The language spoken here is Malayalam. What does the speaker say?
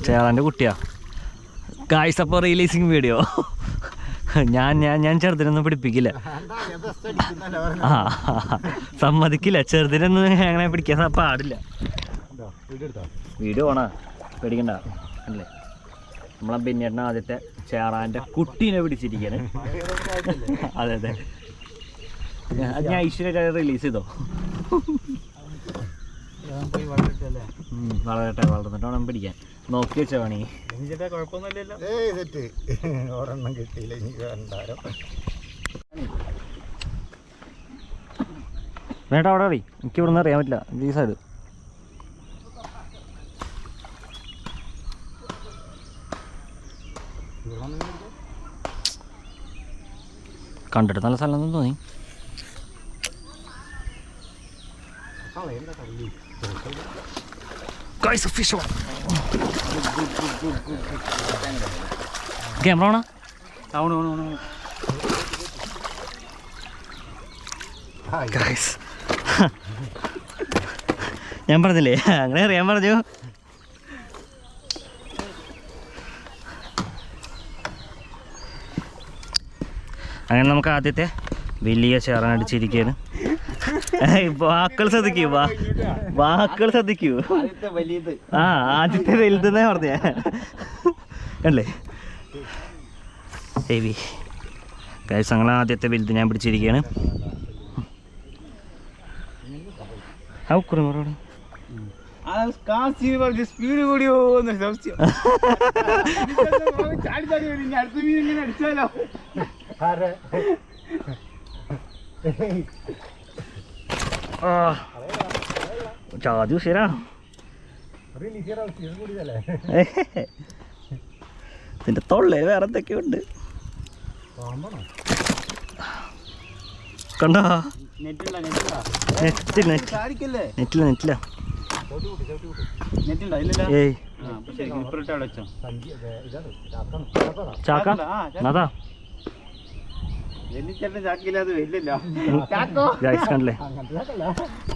ചേറാൻ്റെ കുട്ടിയാ ഗായ്സ്. അപ്പോൾ റിലീസിങ് വീഡിയോ ഞാൻ ചെറുതിനൊന്നും പിടിപ്പിക്കില്ല. സമ്മതിക്കില്ല, ചെറുതിനൊന്നും അങ്ങനെ പിടിക്കാൻ പാടില്ല. വീഡിയോ ആണോ പേടിക്കണ്ട അല്ലേ. നമ്മളെ ബെന്നിയേട്ടൻ ആദ്യത്തെ ചേറാൻ്റെ കുട്ടീനെ പിടിച്ചിരിക്കുകയാണ്. അതെ അതെ, അത് ഞാൻ ഐശ്വര്യ റിലീസ് ചെയ്തോ. വളരട്ടെ, വളർന്നിട്ട് വേണം പിടിക്കാൻ. നോക്കി വെച്ചാ പണി. വേണ്ട അവിടെ അറിയും, എനിക്ക് ഇവിടെ നിന്ന് അറിയാൻ പറ്റില്ല. ഈ സൈഡ് കണ്ടിട്ട് നല്ല സ്ഥലം തോന്നി. ക്യാമറ ആണോ? ഞാൻ പറഞ്ഞില്ലേ അങ്ങനെ അറിയാൻ പറഞ്ഞു. അങ്ങനെ നമുക്ക് ആദ്യത്തെ വലിയ ചേറാനടിച്ചിരിക്കുകയാണ്. വാക്കുകൾ ശ്രദ്ധിക്കൂ, വാക്കുകൾ ശ്രദ്ധിക്കൂ. ആ ആദ്യത്തെ വലുതെന്നേ പറഞ്ഞ അല്ലേ ഹെവി ഗൈസ്. ഞങ്ങൾ ആദ്യത്തെ വലുത് ഞാൻ പിടിച്ചിരിക്കുകയാണ്. സ്പീഡ് കൂടിയോ സംശയം. അടിച്ചാലോ ചാജു ശരാ ഇതിന്റെ തൊള്ളേ വേറെ എന്തൊക്കെയുണ്ട് കണ്ടോ? നെറ്റില്ല ഏയ് ചാക്ക അതാ ചാക്കില്ലാതെ വരില്ലല്ലോ. കണ്ടല്ലേ.